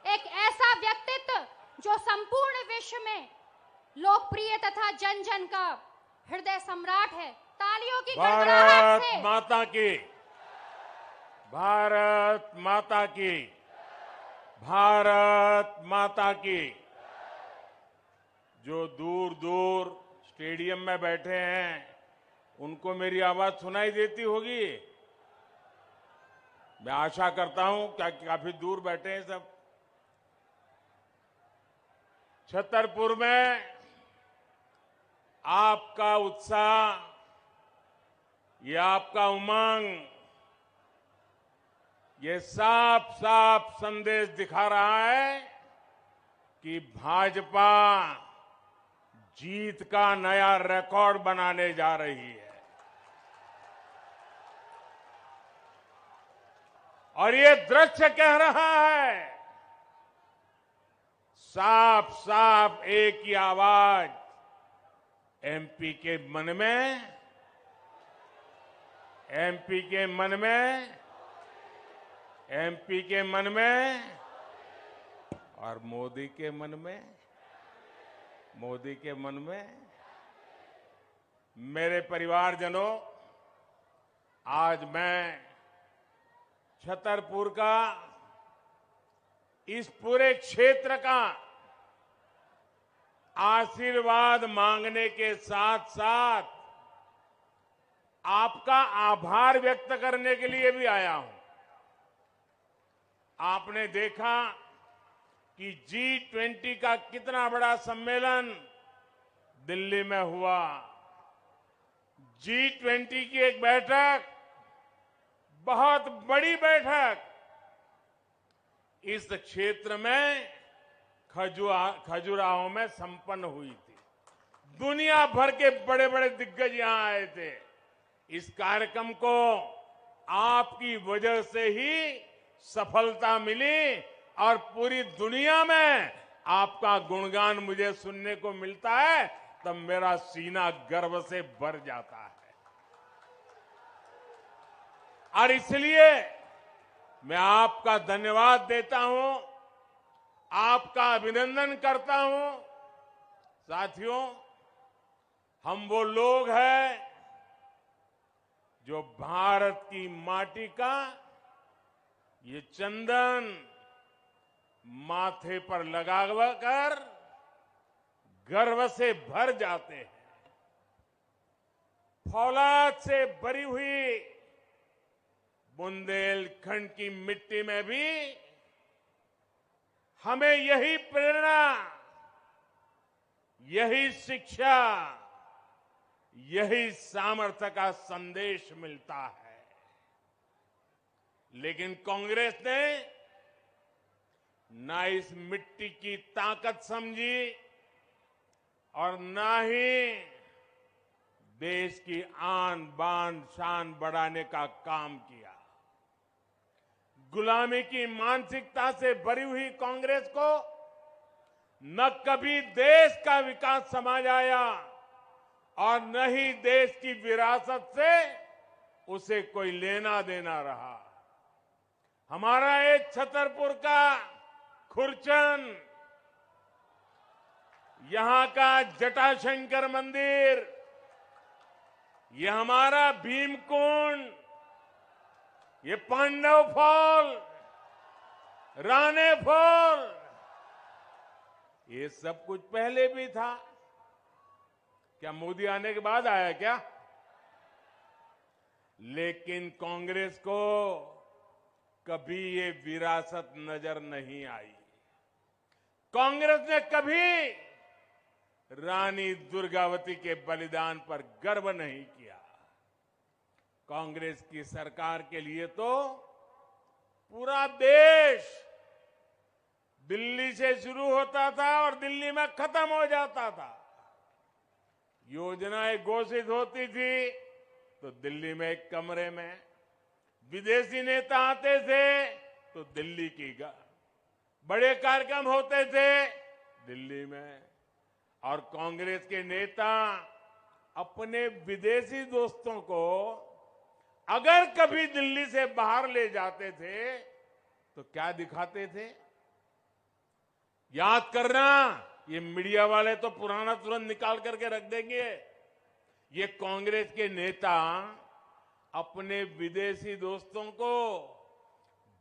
एक ऐसा व्यक्तित्व जो संपूर्ण विश्व में लोकप्रिय तथा जन जन का हृदय सम्राट है। तालियों की गड़गड़ाहट से भारत माता की, भारत माता की, भारत माता की। जो दूर दूर स्टेडियम में बैठे हैं उनको मेरी आवाज सुनाई देती होगी। मैं आशा करता हूं कि काफी दूर बैठे हैं सब। छतरपुर में आपका उत्साह, ये आपका उमंग, ये साफ साफ संदेश दिखा रहा है कि भाजपा जीत का नया रिकॉर्ड बनाने जा रही है। और ये दृश्य कह रहा है, साफ साफ एक ही आवाज एमपी के मन में, एमपी के मन में, एमपी के मन में और मोदी के मन में, मोदी के मन में। मेरे परिवारजनों, आज मैं छतरपुर का, इस पूरे क्षेत्र का आशीर्वाद मांगने के साथ साथ आपका आभार व्यक्त करने के लिए भी आया हूं। आपने देखा कि G20 का कितना बड़ा सम्मेलन दिल्ली में हुआ। G20 की एक बैठक, बहुत बड़ी बैठक, इस क्षेत्र में खजुराहो में संपन्न हुई थी। दुनिया भर के बड़े बड़े दिग्गज यहां आए थे। इस कार्यक्रम को आपकी वजह से ही सफलता मिली और पूरी दुनिया में आपका गुणगान मुझे सुनने को मिलता है, तब मेरा सीना गर्व से भर जाता है। और इसलिए मैं आपका धन्यवाद देता हूं, आपका अभिनंदन करता हूं। साथियों, हम वो लोग हैं जो भारत की माटी का ये चंदन माथे पर लगाकर गर्व से भर जाते हैं। फौलाद से भरी हुई बुंदेलखंड की मिट्टी में भी हमें यही प्रेरणा, यही शिक्षा, यही सामर्थ्य का संदेश मिलता है। लेकिन कांग्रेस ने ना इस मिट्टी की ताकत समझी और ना ही देश की आन बान शान बढ़ाने का काम किया। गुलामी की मानसिकता से भरी हुई कांग्रेस को न कभी देश का विकास समझ आया और न ही देश की विरासत से उसे कोई लेना देना रहा। हमारा एक छतरपुर का खुरचन, यहां का जटाशंकर मंदिर, ये हमारा भीमकुंड, ये पांडव फॉल, राणे फॉल, ये सब कुछ पहले भी था। क्या मोदी आने के बाद आया क्या? लेकिन कांग्रेस को कभी ये विरासत नजर नहीं आई। कांग्रेस ने कभी रानी दुर्गावती के बलिदान पर गर्व नहीं किया। कांग्रेस की सरकार के लिए तो पूरा देश दिल्ली से शुरू होता था और दिल्ली में खत्म हो जाता था। योजनाएं घोषित होती थी तो दिल्ली में एक कमरे में, विदेशी नेता आते थे तो दिल्ली की बड़े कार्यक्रम होते थे दिल्ली में, और कांग्रेस के नेता अपने विदेशी दोस्तों को अगर कभी दिल्ली से बाहर ले जाते थे तो क्या दिखाते थे? याद करना, ये मीडिया वाले तो पुराना तुरंत निकाल करके रख देंगे। ये कांग्रेस के नेता अपने विदेशी दोस्तों को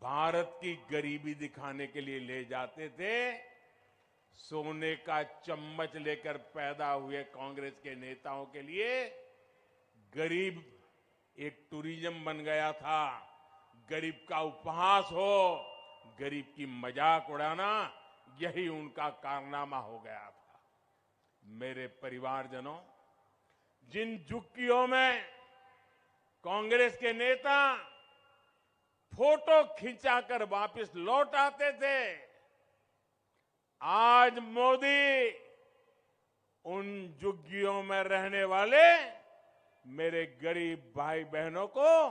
भारत की गरीबी दिखाने के लिए ले जाते थे। सोने का चम्मच लेकर पैदा हुए कांग्रेस के नेताओं के लिए गरीब एक टूरिज्म बन गया था। गरीब का उपहास हो, गरीब की मजाक उड़ाना, यही उनका कारनामा हो गया था। मेरे परिवारजनों, जिन झुग्गियों में कांग्रेस के नेता फोटो खिंचाकर वापस लौट आते थे, आज मोदी उन झुग्गियों में रहने वाले मेरे गरीब भाई बहनों को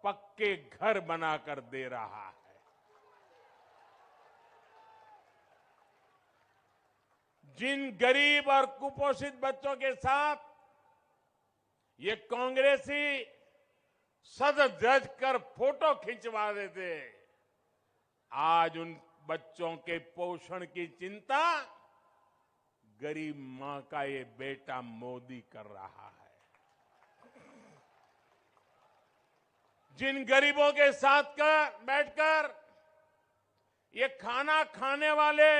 पक्के घर बनाकर दे रहा है। जिन गरीब और कुपोषित बच्चों के साथ ये कांग्रेसी सज धज कर फोटो खिंचवा देते, आज उन बच्चों के पोषण की चिंता गरीब मां का ये बेटा मोदी कर रहा है। जिन गरीबों के साथ बैठकर ये खाना खाने वाले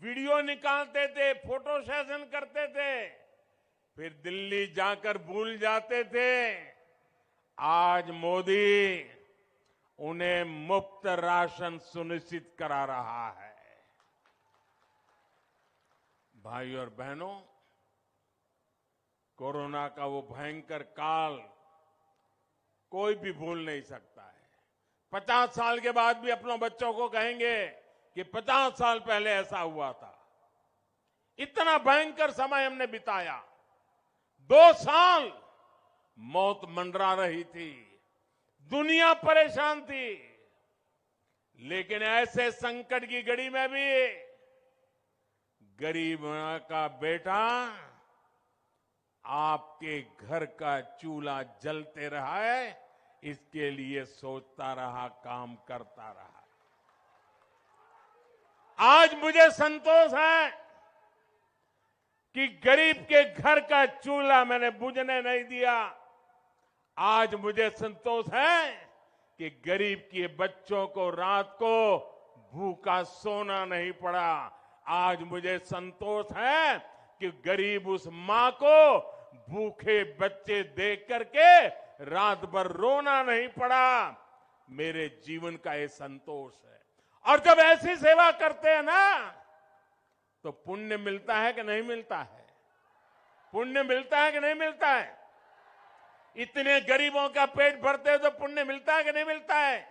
वीडियो निकालते थे, फोटो सेशन करते थे, फिर दिल्ली जाकर भूल जाते थे, आज मोदी उन्हें मुफ्त राशन सुनिश्चित करा रहा है। भाई और बहनों, कोरोना का वो भयंकर काल कोई भी भूल नहीं सकता है। 50 साल के बाद भी अपने बच्चों को कहेंगे कि 50 साल पहले ऐसा हुआ था। इतना भयंकर समय हमने बिताया। 2 साल मौत मंडरा रही थी, दुनिया परेशान थी, लेकिन ऐसे संकट की घड़ी में भी गरीब का बेटा आपके घर का चूल्हा जलते रहा है, इसके लिए सोचता रहा, काम करता रहा। आज मुझे संतोष है कि गरीब के घर का चूल्हा मैंने बुझने नहीं दिया। आज मुझे संतोष है कि गरीब के बच्चों को रात को भूखा सोना नहीं पड़ा। आज मुझे संतोष है कि गरीब उस मां को भूखे बच्चे देख करके रात भर रोना नहीं पड़ा। मेरे जीवन का ये संतोष है। और जब ऐसी सेवा करते हैं ना, तो पुण्य मिलता है कि नहीं मिलता है? पुण्य मिलता है कि नहीं मिलता है? इतने गरीबों का पेट भरते हैं तो पुण्य मिलता है कि नहीं मिलता है?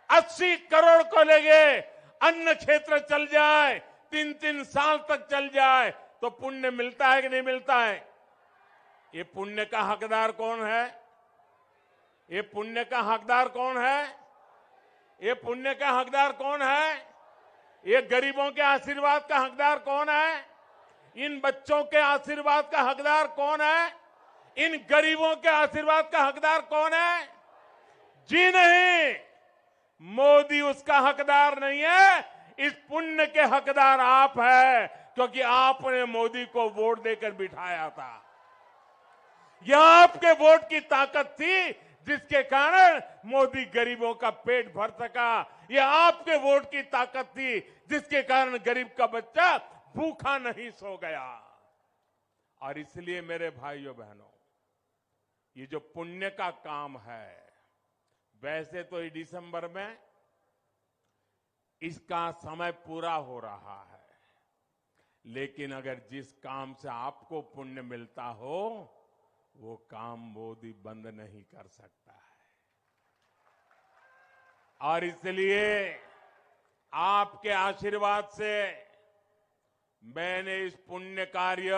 80 करोड़ को लेके अन्न क्षेत्र चल जाए, 3-3 साल तक चल जाए, तो पुण्य मिलता है कि नहीं मिलता है? ये पुण्य का हकदार कौन है? ये पुण्य का हकदार कौन है? ये पुण्य का हकदार कौन है? ये गरीबों के आशीर्वाद का हकदार कौन है? इन बच्चों के आशीर्वाद का हकदार कौन है? इन गरीबों के आशीर्वाद का हकदार कौन है? जी नहीं, मोदी उसका हकदार नहीं है। इस पुण्य के हकदार आप हैं, क्योंकि आपने मोदी को वोट देकर बिठाया था। यह आपके वोट की ताकत थी जिसके कारण मोदी गरीबों का पेट भर सका। यह आपके वोट की ताकत थी जिसके कारण गरीब का बच्चा भूखा नहीं सो गया। और इसलिए मेरे भाइयों बहनों, ये जो पुण्य का काम है, वैसे तो इस दिसंबर में इसका समय पूरा हो रहा है, लेकिन अगर जिस काम से आपको पुण्य मिलता हो, वो काम मोदी बंद नहीं कर सकता है। और इसलिए आपके आशीर्वाद से मैंने इस पुण्य कार्य,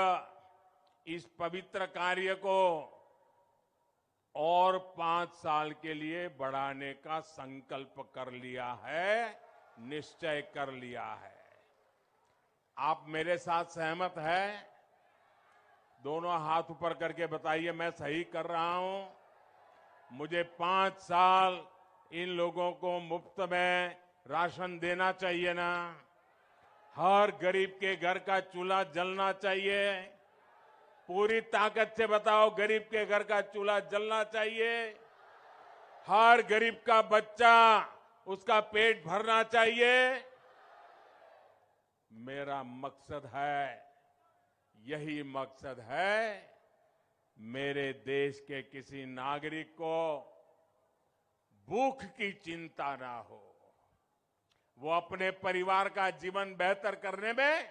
इस पवित्र कार्य को और 5 साल के लिए बढ़ाने का संकल्प कर लिया है, निश्चय कर लिया है। आप मेरे साथ सहमत हैं? दोनों हाथ ऊपर करके बताइए, मैं सही कर रहा हूं। मुझे 5 साल इन लोगों को मुफ्त में राशन देना चाहिए ना? हर गरीब के घर का चूल्हा जलना चाहिए। पूरी ताकत से बताओ, गरीब के घर का चूल्हा जलना चाहिए। हर गरीब का बच्चा, उसका पेट भरना चाहिए। मेरा मकसद है, यही मकसद है, मेरे देश के किसी नागरिक को भूख की चिंता ना हो, वो अपने परिवार का जीवन बेहतर करने में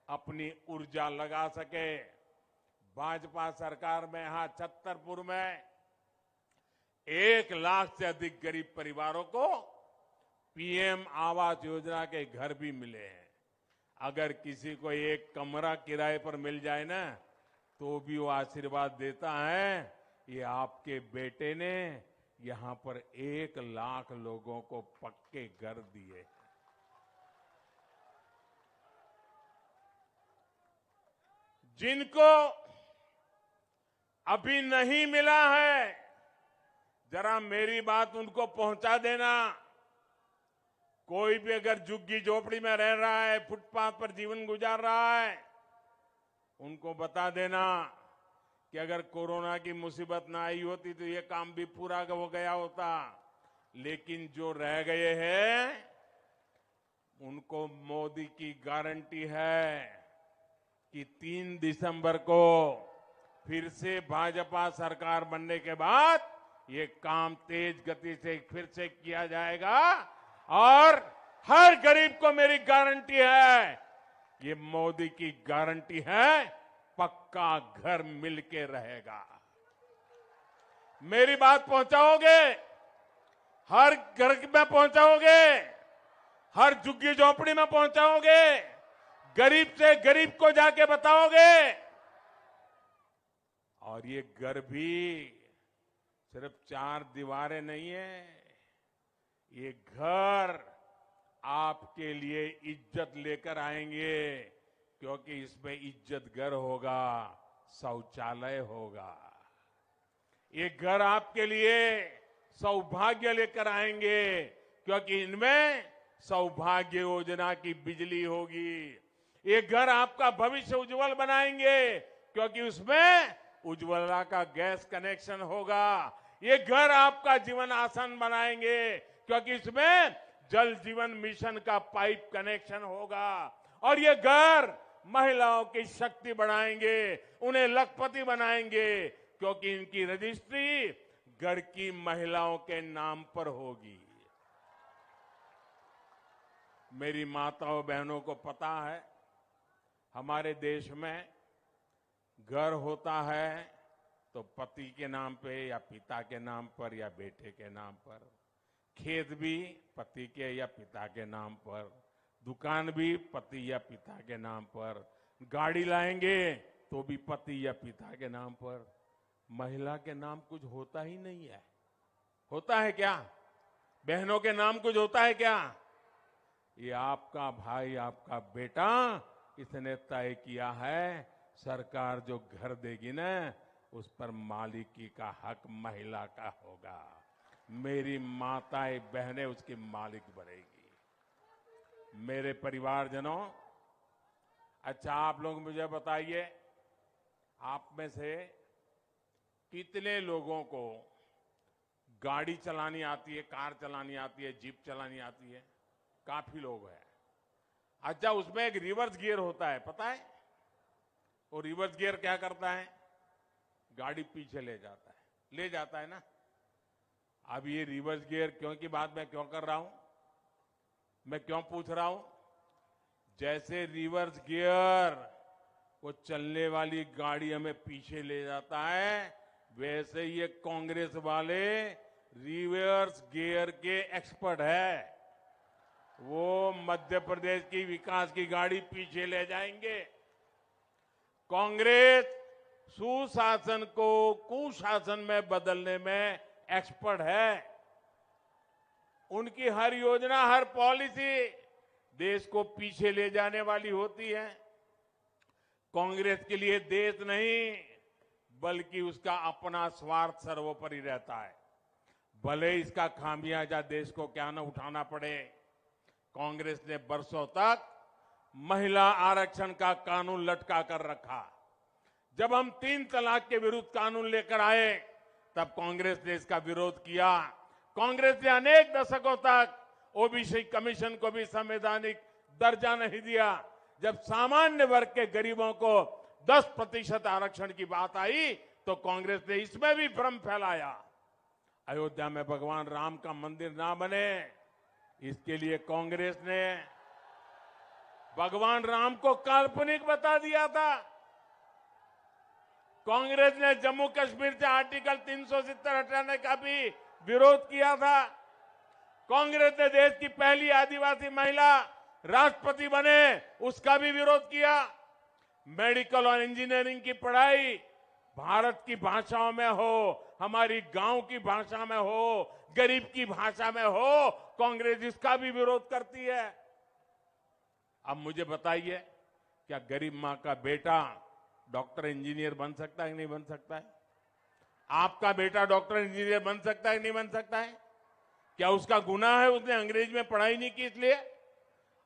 अपनी ऊर्जा लगा सके। भाजपा सरकार में यहां छतरपुर में 1 लाख से अधिक गरीब परिवारों को पीएम आवास योजना के घर भी मिले हैं। अगर किसी को एक कमरा किराए पर मिल जाए ना, तो भी वो आशीर्वाद देता है, ये आपके बेटे ने यहां पर 1 लाख लोगों को पक्के घर दिए। जिनको अभी नहीं मिला है, जरा मेरी बात उनको पहुंचा देना। कोई भी अगर झुग्गी झोपड़ी में रह रहा है, फुटपाथ पर जीवन गुजार रहा है, उनको बता देना कि अगर कोरोना की मुसीबत ना आई होती तो ये काम भी पूरा हो गया होता। लेकिन जो रह गए हैं, उनको मोदी की गारंटी है कि 3 दिसंबर को फिर से भाजपा सरकार बनने के बाद ये काम तेज गति से फिर से किया जाएगा। और हर गरीब को मेरी गारंटी है, ये मोदी की गारंटी है, पक्का घर मिलके रहेगा। मेरी बात पहुंचाओगे? हर घर में पहुंचाओगे? हर झुग्गी झोपड़ी में पहुंचाओगे? गरीब से गरीब को जाके बताओगे? और ये घर भी सिर्फ 4 दीवारें नहीं है, ये घर आपके लिए इज्जत लेकर आएंगे, क्योंकि इसमें इज्जत घर होगा, शौचालय होगा। ये घर आपके लिए सौभाग्य लेकर आएंगे, क्योंकि इनमें सौभाग्य योजना की बिजली होगी। ये घर आपका भविष्य उज्जवल बनाएंगे, क्योंकि उसमें उज्ज्वला का गैस कनेक्शन होगा। ये घर आपका जीवन आसान बनाएंगे, क्योंकि इसमें जल जीवन मिशन का पाइप कनेक्शन होगा। और ये घर महिलाओं की शक्ति बढ़ाएंगे, उन्हें लखपति बनाएंगे, क्योंकि इनकी रजिस्ट्री घर की महिलाओं के नाम पर होगी। मेरी माताओं बहनों को पता है, हमारे देश में घर होता है तो पति के नाम पे या पिता के नाम पर या बेटे के नाम पर, खेत भी पति के या पिता के नाम पर, दुकान भी पति या पिता के नाम पर, गाड़ी लाएंगे तो भी पति या पिता के नाम पर। महिला के नाम कुछ होता ही नहीं है। होता है क्या? बहनों के नाम कुछ होता है क्या? ये आपका भाई, आपका बेटा, इसने तय किया है, सरकार जो घर देगी ना, उस पर मालिकी का हक महिला का होगा। मेरी माताएं बहनें उसकी मालिक बनेगी। मेरे परिवारजनों, अच्छा आप लोग मुझे बताइए, आप में से कितने लोगों को गाड़ी चलानी आती है, कार चलानी आती है, जीप चलानी आती है? काफी लोग हैं। अच्छा, उसमें एक रिवर्स गियर होता है, पता है? वो रिवर्स गियर क्या करता है? गाड़ी पीछे ले जाता है ना। अब ये रिवर्स गियर क्यों की बात मैं क्यों कर रहा हूं, मैं क्यों पूछ रहा हूं? जैसे रिवर्स गियर वो चलने वाली गाड़ी हमें पीछे ले जाता है, वैसे ये कांग्रेस वाले रिवर्स गियर के एक्सपर्ट है। वो मध्य प्रदेश की विकास की गाड़ी पीछे ले जाएंगे। कांग्रेस सुशासन को कुशासन में बदलने में एक्सपर्ट है। उनकी हर योजना, हर पॉलिसी देश को पीछे ले जाने वाली होती है। कांग्रेस के लिए देश नहीं, बल्कि उसका अपना स्वार्थ सर्वोपरि रहता है। भले इसका खामियाजा देश को क्या न उठाना पड़े। कांग्रेस ने बरसों तक महिला आरक्षण का कानून लटका कर रखा। जब हम 3 तलाक के विरुद्ध कानून लेकर आए तब कांग्रेस ने इसका विरोध किया। कांग्रेस ने अनेक दशकों तक ओबीसी कमीशन को भी संवैधानिक दर्जा नहीं दिया। जब सामान्य वर्ग के गरीबों को 10% आरक्षण की बात आई तो कांग्रेस ने इसमें भी भ्रम फैलाया। अयोध्या में भगवान राम का मंदिर ना बने, इसके लिए कांग्रेस ने भगवान राम को काल्पनिक बता दिया था। कांग्रेस ने जम्मू कश्मीर से आर्टिकल 370 हटाने का भी विरोध किया था। कांग्रेस ने देश की पहली आदिवासी महिला राष्ट्रपति बने, उसका भी विरोध किया। मेडिकल और इंजीनियरिंग की पढ़ाई भारत की भाषाओं में हो, हमारी गांव की भाषा में हो, गरीब की भाषा में हो, कांग्रेस इसका भी विरोध करती है। अब मुझे बताइए, क्या गरीब मां का बेटा डॉक्टर इंजीनियर बन सकता है कि नहीं बन सकता है? आपका बेटा डॉक्टर इंजीनियर बन सकता है कि नहीं बन सकता है? क्या उसका गुनाह है उसने अंग्रेजी में पढ़ाई नहीं की इसलिए?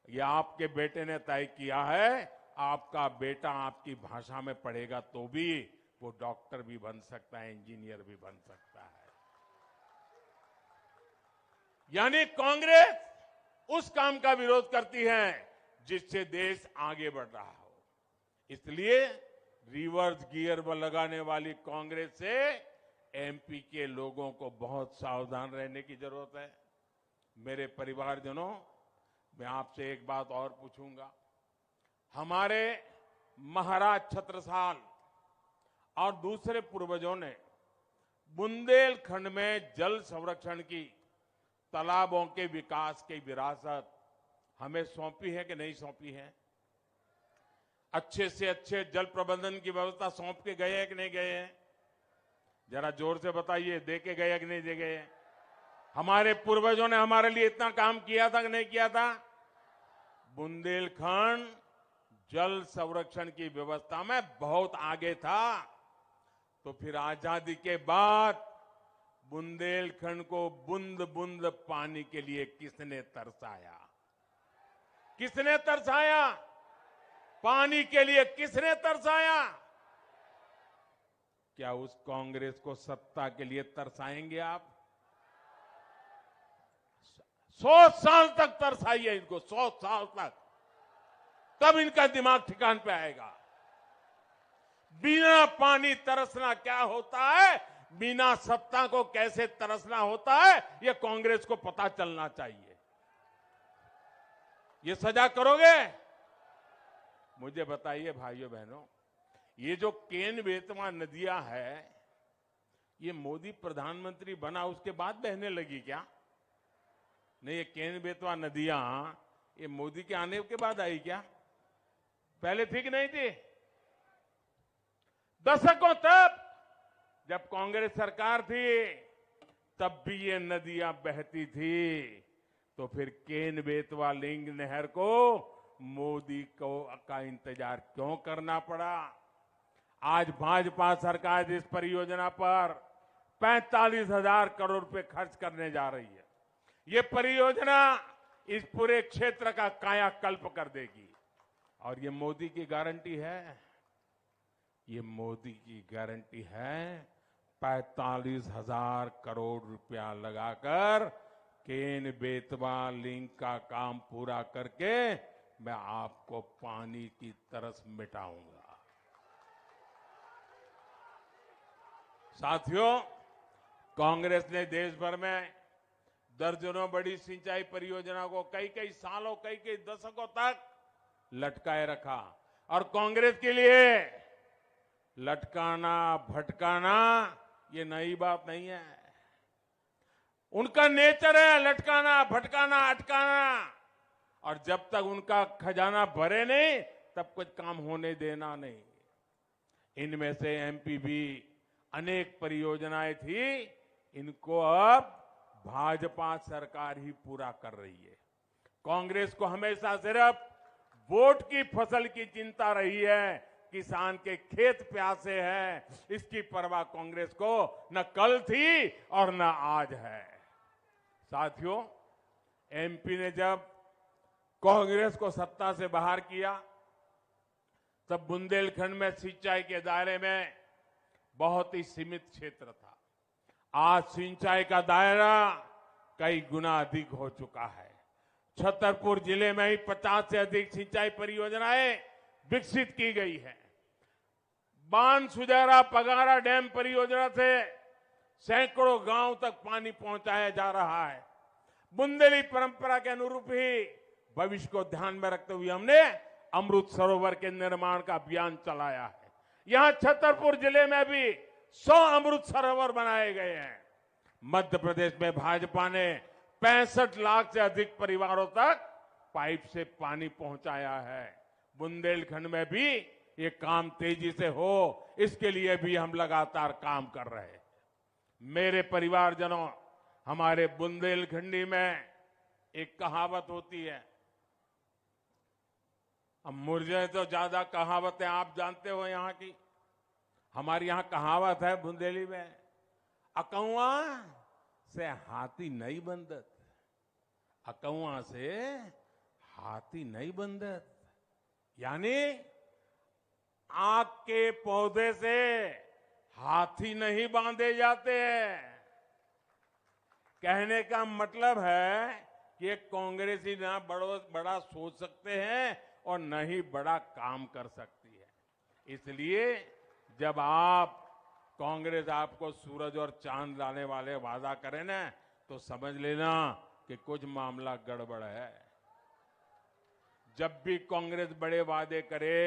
यह आपके बेटे ने तय किया है, आपका बेटा आपकी भाषा में पढ़ेगा तो भी वो डॉक्टर भी बन सकता है, इंजीनियर भी बन सकता है। यानी कांग्रेस उस काम का विरोध करती है जिससे देश आगे बढ़ रहा हो। इसलिए रिवर्स गियर लगाने वाली कांग्रेस से एमपी के लोगों को बहुत सावधान रहने की जरूरत है। मेरे परिवारजनों, मैं आपसे एक बात और पूछूंगा। हमारे महाराज छत्रसाल और दूसरे पूर्वजों ने बुंदेलखंड में जल संरक्षण की, तालाबों के विकास की विरासत हमें सौंपी है कि नहीं सौंपी है? अच्छे से अच्छे जल प्रबंधन की व्यवस्था सौंप के गए हैं कि नहीं गए हैं? जरा जोर से बताइए, दे के गए कि नहीं दे गए? हमारे पूर्वजों ने हमारे लिए इतना काम किया था कि नहीं किया था? बुंदेलखंड जल संरक्षण की व्यवस्था में बहुत आगे था। तो फिर आजादी के बाद बुंदेलखंड को बूंद बूंद पानी के लिए किसने तरसाया? किसने तरसाया? पानी के लिए किसने तरसाया? क्या उस कांग्रेस को सत्ता के लिए तरसाएंगे आप? 100 साल तक तरसाइए इनको, 100 साल तक, तब इनका दिमाग ठिकान पे आएगा। बिना पानी तरसना क्या होता है, बिना सत्ता को कैसे तरसना होता है, यह कांग्रेस को पता चलना चाहिए। ये सजा करोगे? मुझे बताइए भाइयों बहनों, ये जो केन बेतवा नदियां है, ये मोदी प्रधानमंत्री बना उसके बाद बहने लगी क्या? नहीं, ये केन बेतवा नदियां ये मोदी के आने के बाद आई क्या? पहले थी कि नहीं थी? दशकों तक जब कांग्रेस सरकार थी तब भी ये नदियां बहती थी। तो फिर केन बेतवा लिंक नहर को मोदी को का इंतजार क्यों करना पड़ा? आज भाजपा सरकार इस परियोजना पर 45,000 करोड़ रुपए खर्च करने जा रही है। ये परियोजना इस पूरे क्षेत्र का कायाकल्प कर देगी। और ये मोदी की गारंटी है, ये मोदी की गारंटी है। 45,000 करोड़ रुपया लगाकर केन बेतवा लिंक का काम पूरा करके मैं आपको पानी की तरस मिटाऊंगा। साथियों, कांग्रेस ने देश भर में दर्जनों बड़ी सिंचाई परियोजना को कई सालों, कई दशकों तक लटकाए रखा। और कांग्रेस के लिए लटकाना भटकाना ये नई बात नहीं है। उनका नेचर है लटकाना, भटकाना, अटकाना। और जब तक उनका खजाना भरे नहीं तब कुछ काम होने देना नहीं। इनमें से एमपी भी अनेक परियोजनाएं थी, इनको अब भाजपा सरकार ही पूरा कर रही है। कांग्रेस को हमेशा सिर्फ वोट की फसल की चिंता रही है, किसान के खेत प्यासे हैं, इसकी परवाह कांग्रेस को न कल थी और न आज है। साथियों, एमपी ने जब कांग्रेस को सत्ता से बाहर किया, तब बुंदेलखंड में सिंचाई के दायरे में बहुत ही सीमित क्षेत्र था। आज सिंचाई का दायरा कई गुना अधिक हो चुका है। छतरपुर जिले में ही 50 से अधिक सिंचाई परियोजनाएं विकसित की गई है। बान सुजारा पगारा डैम परियोजना से सैकड़ों गांव तक पानी पहुंचाया जा रहा है। बुंदेली परंपरा के अनुरूप ही भविष्य को ध्यान में रखते हुए हमने अमृत सरोवर के निर्माण का अभियान चलाया है। यहां छतरपुर जिले में भी 100 अमृत सरोवर बनाए गए हैं। मध्य प्रदेश में भाजपा ने 65 लाख से अधिक परिवारों तक पाइप से पानी पहुंचाया है। बुंदेलखंड में भी ये काम तेजी से हो, इसके लिए भी हम लगातार काम कर रहे हैं। मेरे परिवारजनों, हमारे बुंदेलखंडी में एक कहावत होती है। अब मुझे तो ज्यादा कहावतें आप जानते हो यहां की। हमारी यहां कहावत है बुंदेली में, अकौआ से हाथी नहीं बंदत, अकौआ से हाथी नहीं बंदत। यानी आग के पौधे से हाथी नहीं बांधे जाते हैं। कहने का मतलब है कि कांग्रेसी ना बड़ा सोच सकते हैं और न ही बड़ा काम कर सकती है। इसलिए जब कांग्रेस आपको सूरज और चांद लाने वाले वादा करे ना, तो समझ लेना कि कुछ मामला गड़बड़ है। जब भी कांग्रेस बड़े वादे करे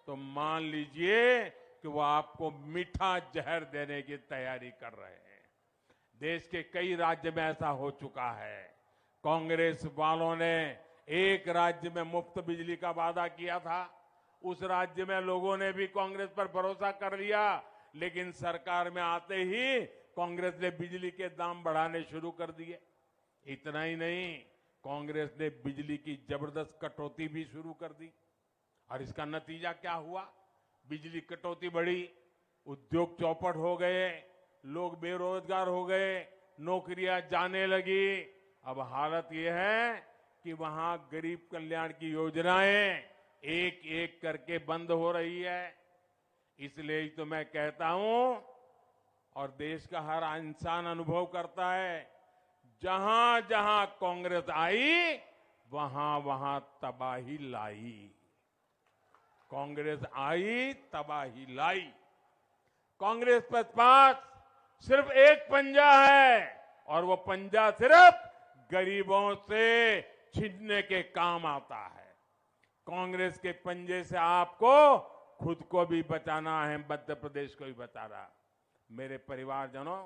तो मान लीजिए कि वो आपको मीठा जहर देने की तैयारी कर रहे हैं। देश के कई राज्य में ऐसा हो चुका है। कांग्रेस वालों ने एक राज्य में मुफ्त बिजली का वादा किया था। उस राज्य में लोगों ने भी कांग्रेस पर भरोसा कर लिया, लेकिन सरकार में आते ही कांग्रेस ने बिजली के दाम बढ़ाने शुरू कर दिए। इतना ही नहीं, कांग्रेस ने बिजली की जबरदस्त कटौती भी शुरू कर दी। और इसका नतीजा क्या हुआ? बिजली कटौती बढ़ी, उद्योग चौपट हो गए, लोग बेरोजगार हो गए, नौकरियां जाने लगी। अब हालत यह है कि वहां गरीब कल्याण की योजनाएं एक एक करके बंद हो रही है। इसलिए ही तो मैं कहता हूं, और देश का हर इंसान अनुभव करता है, जहां जहां कांग्रेस आई वहां वहां तबाही लाई। कांग्रेस आई, तबाही लाई। कांग्रेस के पास सिर्फ एक पंजा है, और वो पंजा सिर्फ गरीबों से छीनने के काम आता है। कांग्रेस के पंजे से आपको खुद को भी बचाना है, मध्य प्रदेश को भी बचाना। मेरे परिवारजनों,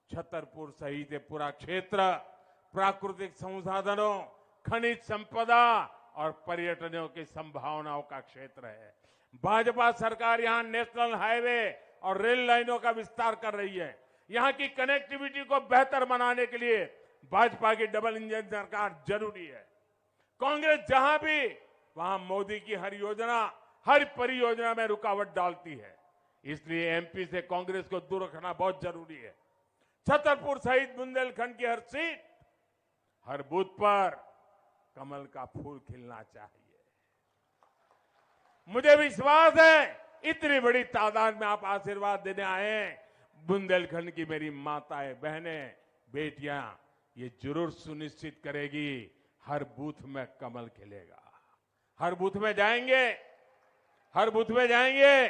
छतरपुर सहित पूरा क्षेत्र प्राकृतिक संसाधनों, खनिज संपदा और पर्यटनों की संभावनाओं का क्षेत्र है। भाजपा सरकार यहां नेशनल हाईवे और रेल लाइनों का विस्तार कर रही है। यहां की कनेक्टिविटी को बेहतर बनाने के लिए भाजपा की डबल इंजन सरकार जरूरी है। कांग्रेस जहां भी, वहां मोदी की हर योजना, हर परियोजना में रुकावट डालती है। इसलिए एमपी से कांग्रेस को दूर रखना बहुत जरूरी है। छतरपुर सहित बुंदेलखंड की हर सीट, हर बूथ पर कमल का फूल खिलना चाहिए। मुझे विश्वास है, इतनी बड़ी तादाद में आप आशीर्वाद देने आए हैं। बुंदेलखंड की मेरी माताएं, बहनें, बेटियां ये जरूर सुनिश्चित करेगी हर बूथ में कमल खिलेगा। हर बूथ में जाएंगे, हर बूथ में जाएंगे।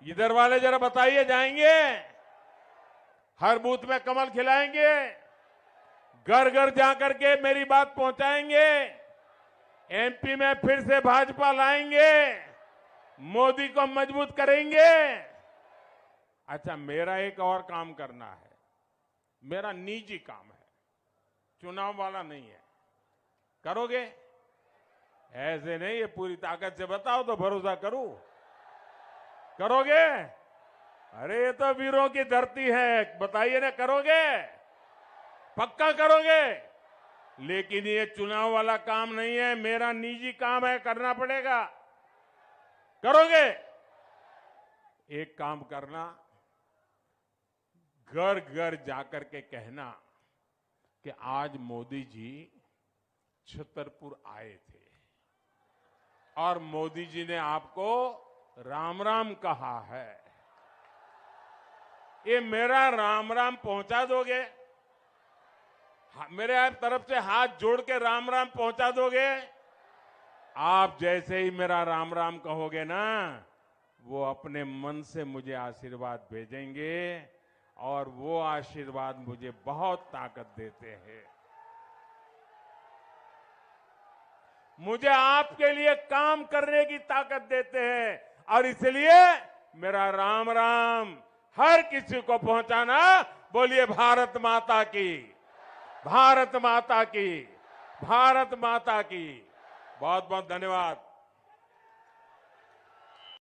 इधर वाले जरा बताइए, जाएंगे? हर बूथ में कमल खिलाएंगे, घर घर जाकर के मेरी बात पहुंचाएंगे। एमपी में फिर से भाजपा लाएंगे, मोदी को मजबूत करेंगे। अच्छा, मेरा एक और काम करना है, मेरा निजी काम है, चुनाव वाला नहीं है। करोगे? ऐसे नहीं, ये पूरी ताकत से बताओ तो भरोसा करूं। करोगे? अरे ये तो वीरों की धरती है, बताइए ना, करोगे? पक्का करोगे? लेकिन ये चुनाव वाला काम नहीं है, मेरा निजी काम है, करना पड़ेगा। करोगे? एक काम करना, घर घर जाकर के कहना कि आज मोदी जी छतरपुर आए थे और मोदी जी ने आपको राम राम कहा है। ये मेरा राम राम पहुंचा दोगे? मेरे तरफ से हाथ जोड़ के राम राम पहुंचा दोगे? आप जैसे ही मेरा राम राम कहोगे ना, वो अपने मन से मुझे आशीर्वाद भेजेंगे और वो आशीर्वाद मुझे बहुत ताकत देते हैं। मुझे आपके लिए काम करने की ताकत देते हैं और इसलिए मेरा राम राम हर किसी को पहुंचाना। बोलिए भारत माता की, भारत माता की, भारत माता की। बहुत बहुत धन्यवाद।